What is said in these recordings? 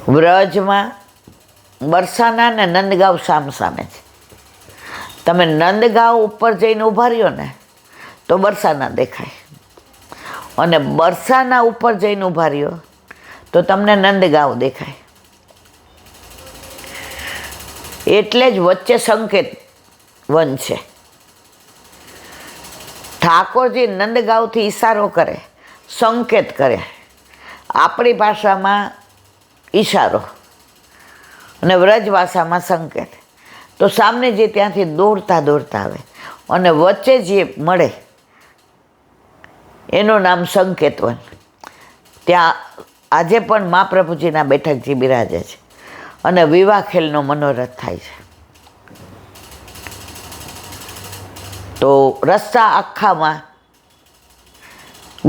વ્રજમાં બરસાના ને નંદગાંવ સામસામે છે. તમે નંદગાંવ ઉપર જઈને ઊભા રહ્યો ને તો બરસાના દેખાય, અને બરસાના ઉપર જઈને ઊભા રહ્યો તો તમને નંદગાંવ દેખાય. એટલે જ વચ્ચે સંકેત વન છે. ઠાકોરજી નંદગાંવથી ઈશારો કરે, સંકેત કરે, આપણી ભાષામાં ઈશારો અને વ્રજ ભાષામાં સંકેત. તો સામને જે ત્યાંથી દોડતા દોડતા આવે અને વચ્ચે જે મળે એનું નામ સંકેતવન. ત્યાં આજે પણ મહાપ્રભુજીના બેઠકજી બિરાજે છે અને વિવાહ ખેલનો મનોરથ થાય છે. તો રસ્તા આખામાં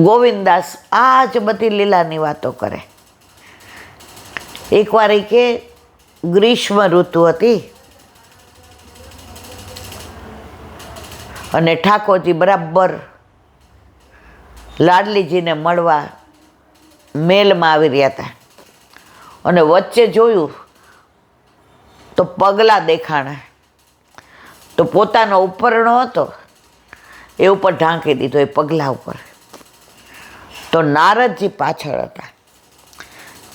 ગોવિંદાસ આ જ બધી લીલાની વાતો કરે. એકવાર એ કે ગ્રીષ્મ ઋતુ હતી અને ઠાકોરજી બરાબર લાડલીજીને મળવા મેલમાં આવી રહ્યા હતા અને વચ્ચે જોયું તો પગલાં દેખાણા. તો પોતાનો ઉપરણો હતો એ ઉપર ઢાંકી દીધો, એ પગલાં ઉપર. તો નારદજી પાછળ હતા.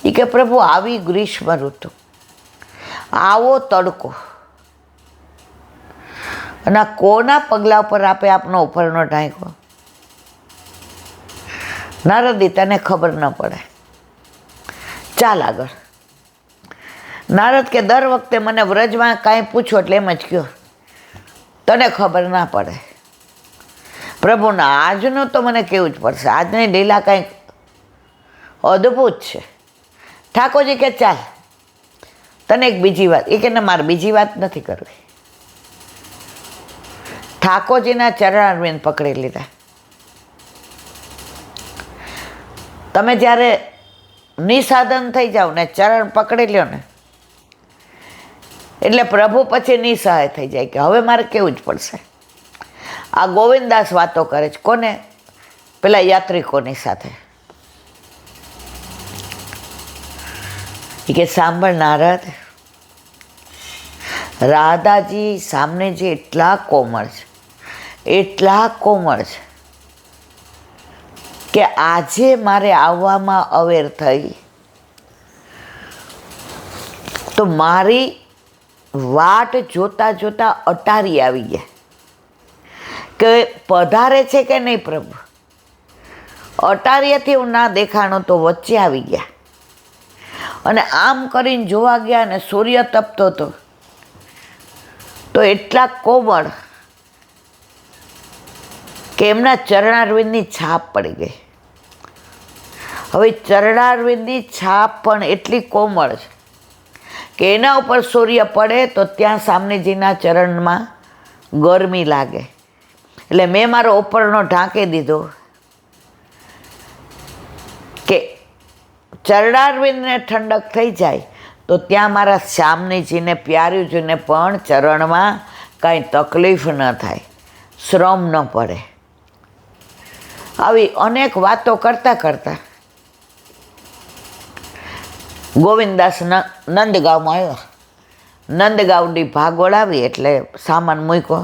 એ કે પ્રભુ આવી ગ્રીષ્મ ઋતુ, આવો તડકો, અને આ કોના પગલા ઉપર આપે આપનો ઉપરનો ઢાંક્યો? નારદી તને ખબર ન પડે, ચાલ આગળ. નારદ કે દર વખતે મને વ્રજમાં કાંઈ પૂછો એટલે એમ જ કહો, તને ખબર ના પડે. પ્રભુના આજનું તો મને કેવું જ પડશે, આજની લીલા કંઈક અદ્ભુત છે. ઠાકોરજી કે ચાલ તને એક બીજી વાત. એ કે ને મારે બીજી વાત નથી કરવી. ઠાકોરજીના ચરણારવિંદ પકડી લીધા. તમે જ્યારે નિસાધન થઈ જાઓ ને ચરણ પકડી લ્યો ને એટલે પ્રભુ પછી નિસહાય થઈ જાય કે હવે મારે કેવું જ પડશે. આ ગોવિંદાસ વાતો કરે છે. કોને? પેલા યાત્રિકોની સાથે. કે સાંભળ નારદ, રાધાજી સામને જે એટલા કોમળ છે, એટલા કોમળ છે કે આજે મારે આવવામાં અવેર થઈ તો મારી વાટ જોતા જોતા અટારી આવી ગયા કે પધારે છે કે નહીં પ્રભુ. અટારીયાથી હું ના દેખાણો તો વચ્ચે આવી ગયા અને આમ કરીને જોવા ગયા ને સૂર્ય તપતો હતો તો એટલા કોમળ કે એમના ચરણારવિંદની છાપ પડી ગઈ. હવે ચરણારવિંદની છાપ પણ એટલી કોમળ છે કે એના ઉપર સૂર્ય પડે તો ત્યાં સામનેજીના ચરણમાં ગરમી લાગે. એટલે મેં મારો ઉપરનો ઢાંકી દીધો કે ચરણારવિંદને ઠંડક થઈ જાય તો ત્યાં મારા શ્યામનીજીને પ્યારીજીને પણ ચરણમાં કાંઈ તકલીફ ન થાય, શ્રમ ન પડે. આવી અનેક વાતો કરતાં કરતાં ગોવિંદાસ નંદગાંવમાં આવ્યો. નંદગાંવની ભાગોળ આવી એટલે સામાન મૂક્યો.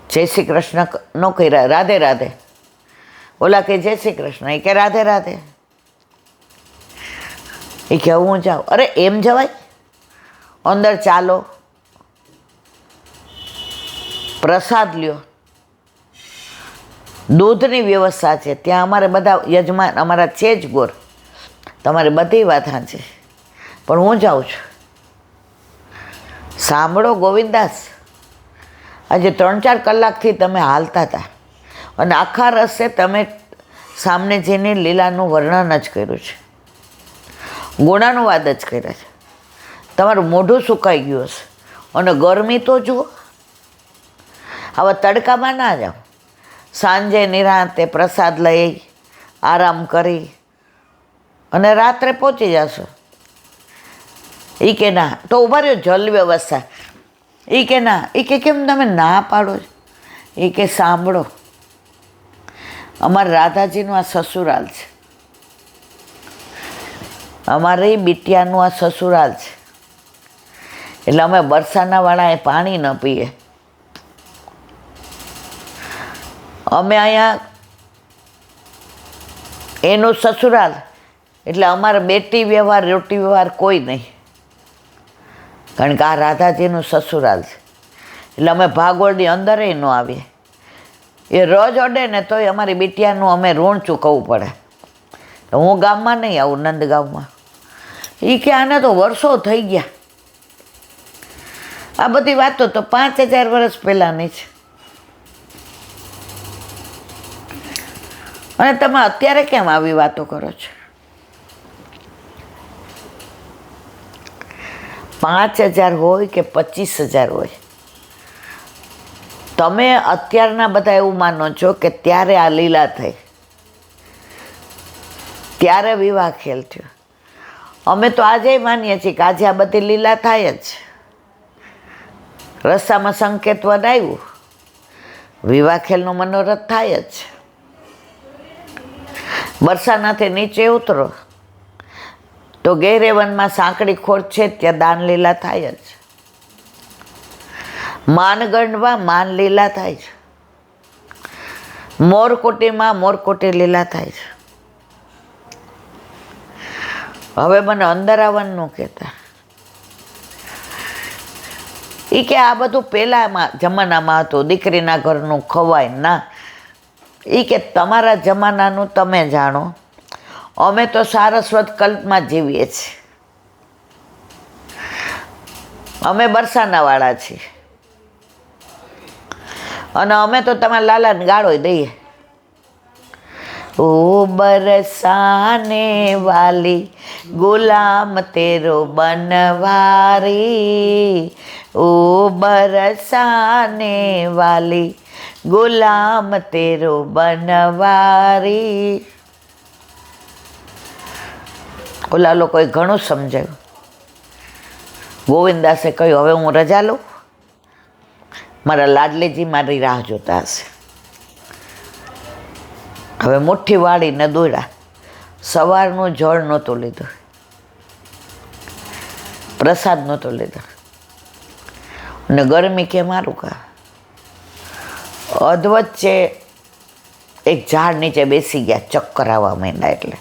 જય શ્રી કૃષ્ણ નો કર્યા, રાધે રાધે. ઓલા કે જય શ્રી કૃષ્ણ, એ કે રાધે રાધે. એ કે હું જાઉં. અરે એમ જવાય, અંદર ચાલો, પ્રસાદ લ્યો, દૂધની વ્યવસ્થા છે ત્યાં. અમારે બધા યજમાન અમારા છે જ ગોર, તમારી બધી વાત સાચી, પણ હું જાઉં છું. સાંભળો ગોવિંદાસ, આજે 3-4 કલાકથી તમે હાલતા હતા અને આખા રસ્તે તમે સામને જઈને લીલાનું વર્ણન જ કર્યું છે, ગુણાનુવાદ જ કર્યા છે. તમારું મોઢું સુકાઈ ગયું હશે અને ગરમી તો જુઓ. હવે તડકામાં ના જાઓ, સાંજે નિરાંતે પ્રસાદ લઈ આરામ કરી અને રાત્રે પહોંચી જશો. એ કે ના, તો ઊભા રહ્યો, જલ વ્યવસ્થા. એ કે ના. એ કે કેમ તમે ના પાડો છો? એ કે સાંભળો, અમારા રાધાજીનું આ સસુરાલ છે અમારી બિટિયાનું આ સસુરાલ છે, એટલે અમે બરસાનાવાળા એ પાણી ન પીએ. અમે અહીંયા એનું સસુરાલ એટલે અમારે બેટી વ્યવહાર રોટી વ્યવહાર કોઈ નહીં, કારણ કે આ રાધાજીનું સસુરાલ છે. એટલે અમે ભાગોળની અંદરેય ન આવીએ. એ રોજ અડે ને તોય અમારી બિટિયાનું અમે ઋણ ચૂકવવું પડે. હું ગામમાં નહીં આવું, નંદગામમાં. એ કે આને તો વર્ષો થઈ ગયા. આ બધી વાતો તો 5000 વર્ષ પહેલાંની છે. અને તમે અત્યારે કેમ આવી વાતો કરો છો? 5000 હોય કે 25000 હોય, તમે અત્યારના બધા એવું માનો છો કે ત્યારે આ લીલા થઈ, ત્યારે વિવાહ ખેલ થયો. અમે તો આજે માનીએ છીએ કે આજે આ બધી લીલા થાય જ. રસ્તામાં સંકેત વડાવ્યું, વિવાહ ખેલનો મનોરથ થાય જ. બરસાનાથી નીચે ઉતરો તો ગેરેવનમાં સાંકડી ખોટ છે, ત્યાં દાન લીલા થાય જ. માનગઢમાં માન લીલા થાય છે. મોરકોટીમાં મોરકોટી લીલા થાય છે. હવે મને અંદર આવવાનું કહેતા. એ કે આ બધું પહેલાંમાં જમાનામાં હતું, દીકરીના ઘરનું ખવાય ના. એ કે તમારા જમાનાનું તમે જાણો, અમે તો સારસ્વત કલ્પમાં જીવીએ છીએ. અમે બરસાનાવાળા છીએ અને અમે તો તમારા લાલાને ગાળો દઈએ. ઓ બરસાને વાલી ગુલામ તેરો બનવારી, ઓ બરસાને વાલી ગુલામ તેરો બનવારી. ઓલા લોકોએ ઘણું સમજાવ્યું. ગોવિંદાસે કહ્યું, હવે હું રજા લઉં, મારા લાડલીજી મારી રાહ જોતા હશે. હવે મુઠ્ઠી વાળીને દોડ્યા. સવારનું જળ નહોતું લીધું, પ્રસાદ નહોતો લીધો, અને ગરમી કે મારું કા. અધવચ્ચે એક ઝાડ નીચે બેસી ગયા, ચક્કર આવવા માંડ્યા. એટલે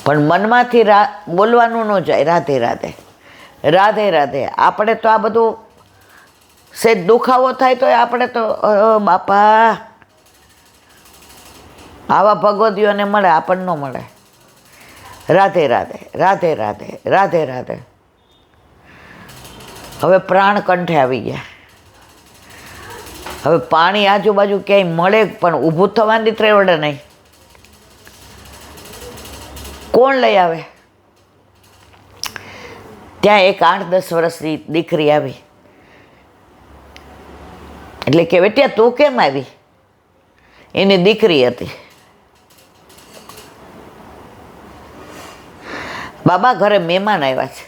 પણ મનમાંથી બોલવાનું ન જાય, રાધે રાધે રાધે રાધે. આપણે તો આ બધું સેજ દુખાવો થાય તો આપણે તો બાપા આવા ભગવતીઓને મળે, આપણને ન મળે. રાધે રાધે રાધે રાધે રાધે રાધે. હવે પ્રાણ કંઠે આવી ગયા. હવે પાણી આજુબાજુ ક્યાંય મળે પણ ઊભું થવાની ત્રેવડે નહીં. કોણ લઈ આવે? ત્યાં એક 8-10 વર્ષની દીકરી આવી. એટલે કે બેટિયા તું કેમ આવી? એની દીકરી હતી. બાબા ઘરે મહેમાન આવ્યા છે,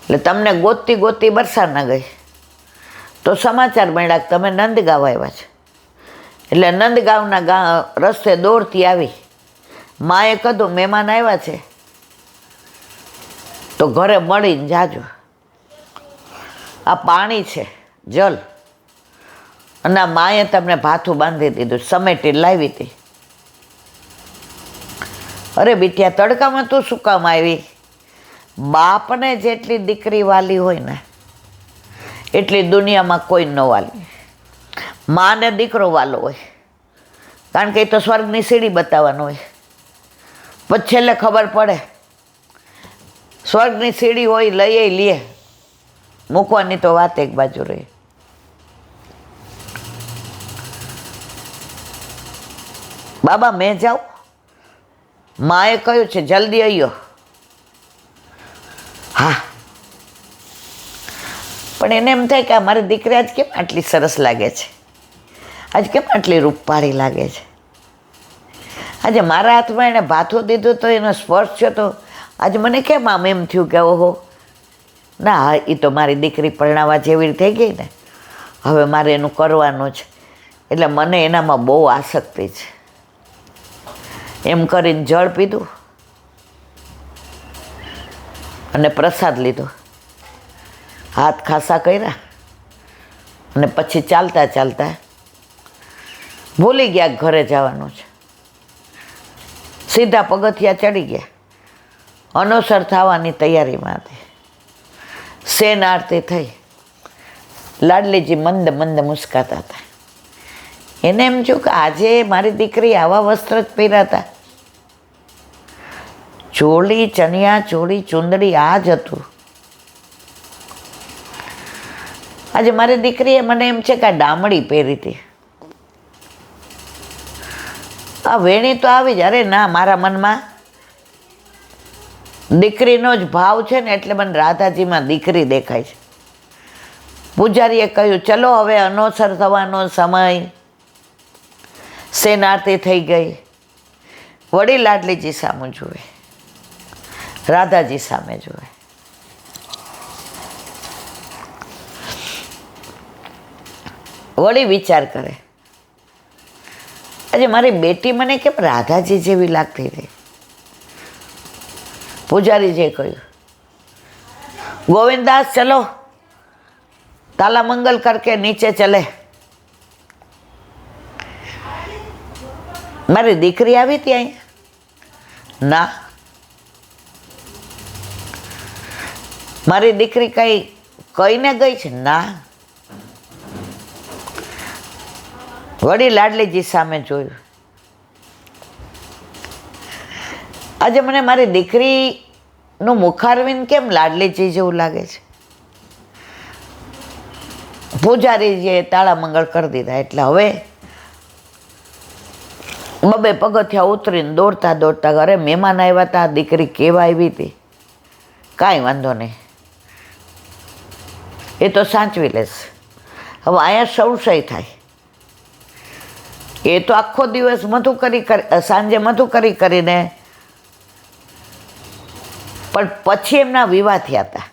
એટલે તમને ગોતતી ગોતતી બરસાના ગઈ તો સમાચાર મળ્યા કે તમે નંદગાંવ આવ્યા છે. એટલે નંદગાંવના રસ્તે દોડતી આવી. માએ કીધું મહેમાન આવ્યા છે તો ઘરે મળીને જાજો. આ પાણી છે, જલ. અને આ માએ તમને ભાથું બાંધી દીધું, સમેટી લાવી હતી. અરે બિટિયા, તડકામાં તું શું કામ આવી? બાપને જેટલી દીકરી વાલી હોય ને એટલી દુનિયામાં કોઈ ન વાલી. માને દીકરો વાલો હોય, કારણ કે એ તો સ્વર્ગની સીડી બતાવવાનો હોય. પછી છેલ્લે ખબર પડે સ્વર્ગની સીડી હોય, લઈએ લે, મૂકવાની તો વાત એક બાજુ રહી. બાબા મેં જાઉં? માએ કહ્યું છે જલ્દી આવ્યો. હા, પણ એને એમ થાય કે મારી દીકરી આજ કેમ આટલી સરસ લાગે છે, આજ કેમ આટલી રૂપાળી લાગે છે. આજે મારા હાથમાં એણે ભાથું દીધું તો એનો સ્પર્શ થયો તો આજે મને કેમ આમ એમ થયું કે ઓહો ના, એ તો મારી દીકરી પરણાવા જેવી થઈ ગઈ ને, હવે મારે એનું કરવાનું છે. એટલે મને એનામાં બહુ આસક્તિ છે. એમ કરીને જળ પીધું અને પ્રસાદ લીધો, હાથ ખાસા કર્યા અને પછી ચાલતા ચાલતા ભૂલી ગયા ઘરે જવાનું છે. સીધા પગથિયા ચડી ગયા, અનોસર થવાની તૈયારીમાં હતી. સેન આરતી થઈ, લાડલીજી મંદ મંદ મુસ્કાતા હતા. એને એમ થયું કે આજે મારી દીકરી આવા વસ્ત્ર જ પહેર્યા હતા, ચોળી, ચણિયા ચોળી, ચુંદડી આ જ હતું. આજે મારી દીકરીએ મને એમ છે કે આ ડામડી પહેરી હતી, આ વેણી તો આવી જ. અરે ના, મારા મનમાં દીકરીનો જ ભાવ છે ને એટલે મને રાધાજીમાં દીકરી દેખાય છે. પૂજારીએ કહ્યું ચલો હવે અનોસર થવાનો સમય. સેન આરતી થઈ ગઈ. વળી લાડલીજી સામે જુએ, રાધાજી સામે જુએ. વળી વિચાર કરે, આજે મારી બેટી મને કેમ રાધાજી જેવી લાગતી હતી. પૂજારીજીએ કહ્યું ગોવિંદાસ ચલો તાલા મંગલ કરકે નીચે ચલે. મારી દીકરી આવી હતી અહીંયા? ના, મારી દીકરી કઈ કહીને ગઈ છે? ના. વળી લાડલીજી સામે જોયું. આજે મને મારી દીકરીનું મુખારવિંદ કેમ લાડલીજી જેવું લાગે છે. પૂજારીજીએ તાળા મંગળ કરી દીધા એટલે હવે બબે પગથિયા ઉતરીને દોડતા દોડતા ઘરે મહેમાન આવ્યા હતા. દીકરી કેવા આવી હતી? કાંઈ વાંધો નહીં, એ તો સાચવી લેશે. હવે અહીંયા સંશય થાય. એ તો આખો દિવસ સાંજે મધુકરી કરીને, પણ પછી એમના વિવાહ થયા હતા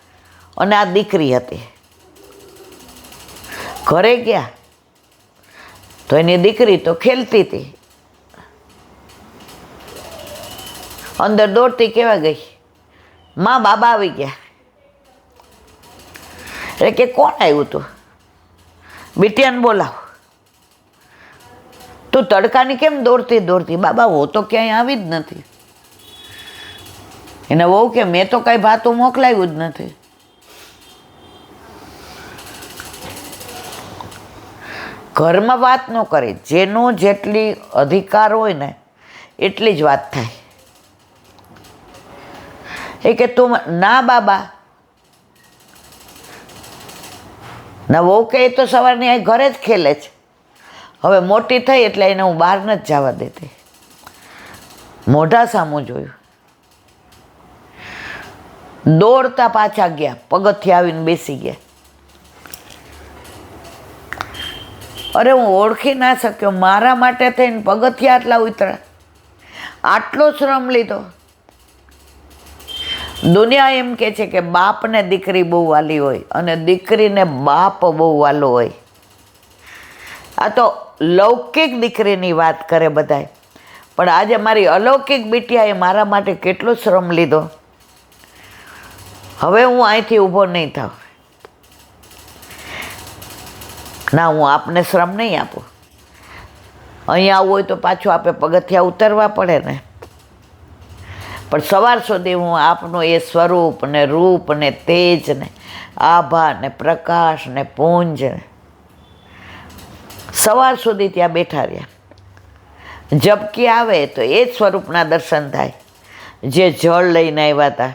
અને આ દીકરી હતી. ઘરે ગયા તો એની દીકરી તો ખેલતી હતી. અંદર દોડતી કેવા ગઈ, માં બાબા આવી ગયા. એટલે કે કોણ આવ્યું તું? બિટિયાને બોલાવ. તું તડકાની કેમ દોડતી દોડતી? બાબા હું તો ક્યાંય આવી જ નથી. એને વહુ કે મેં તો કાંઈ ભાતું મોકલાવ્યું જ નથી. ઘરમાં વાત ન કરે, જેનો જેટલી અધિકાર હોય ને એટલી જ વાત થાય. એ કે તું ના બાબા ના. વહુ કે એ તો સવારની અહીં ઘરે જ ખેલે છે. હવે મોટી થઈ એટલે એને હું બહાર નથી જવા દેતી. મોઢા સામું જોયું. દોડતા પાછા ગયા, પગથિયા આવીને બેસી ગયા. અરે હું ઓળખી ના શક્યો, મારા માટે થઈને પગથિયા આટલા ઉતરા, આટલો શ્રમ લીધો. દુનિયા એમ કે છે કે બાપને દીકરી બહુ વાલી હોય અને દીકરીને બાપ બહુ વાલો હોય. આ તો લૌકિક દીકરીની વાત કરે બધાય, પણ આજે મારી અલૌકિક બિટિયાએ મારા માટે કેટલો શ્રમ લીધો. હવે હું અહીંથી ઊભો નહીં થાવ. ના, હું આપને શ્રમ નહીં આપું. અહીંયા આવવું હોય તો પાછું આપણે પગથિયા ઉતરવા પડે ને. પણ સવાર સુધી હું આપનું એ સ્વરૂપ ને રૂપ ને તેજ ને આભા ને પ્રકાશ ને પુંજ ને સવાર સુધી ત્યાં બેઠા રહ્યા. ઝબકી આવે તો એ જ સ્વરૂપના દર્શન થાય. જે જળ લઈને આવ્યા હતા,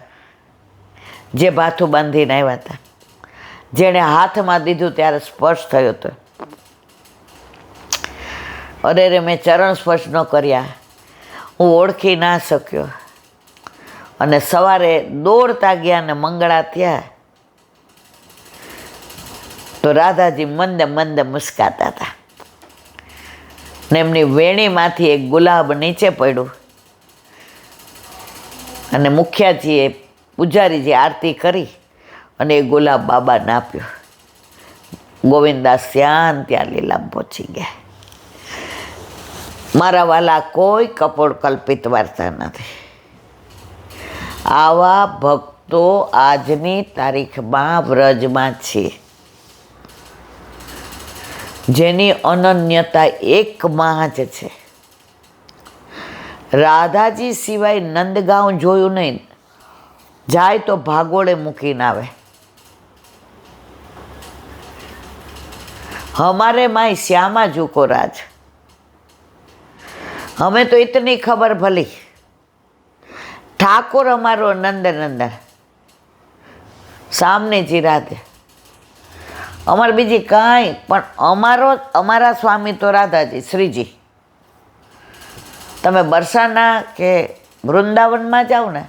જે ભાથું બાંધીને આવ્યા હતા, જેણે હાથમાં દીધું ત્યારે સ્પર્શ થયો હતો. અરે રે, મેં ચરણ સ્પર્શ ન કર્યા, હું ઓળખી ના શક્યો. અને સવારે દોડતા ગયા ને મંગળા થયા તો રાધાજી મંદ મંદ મુસ્કાતા હતા ને એમની વેણીમાંથી એક ગુલાબ નીચે પડ્યું અને મુખિયાજીએ પૂજારીજી આરતી કરી અને એ ગુલાબ બાબાને આપ્યો. ગોવિંદાસ ત્યાં લીલામ પહોંચી ગયા. મારા વાલા, કોઈ કપોળ કલ્પિત વાર્તા નથી. આવા ભક્તો આજની તારીખમાં વ્રજમાં છે, જેની અનન્યતા એકમાં જ છે. રાધાજી સિવાય નંદગાંવ જોયું નહીં, જાય તો ભાગોળે મૂકીને આવે. हमारे माई श्यामा जू को राज, हमें तो इतनी खबर भली, ठाकुर हमारो नंद नंदन सामने जी राधे. अमर बीजी काई पण अमारा स्वामी तो राधाजी श्रीजी. तमे बरसाना के वृंदावन में जाओ ने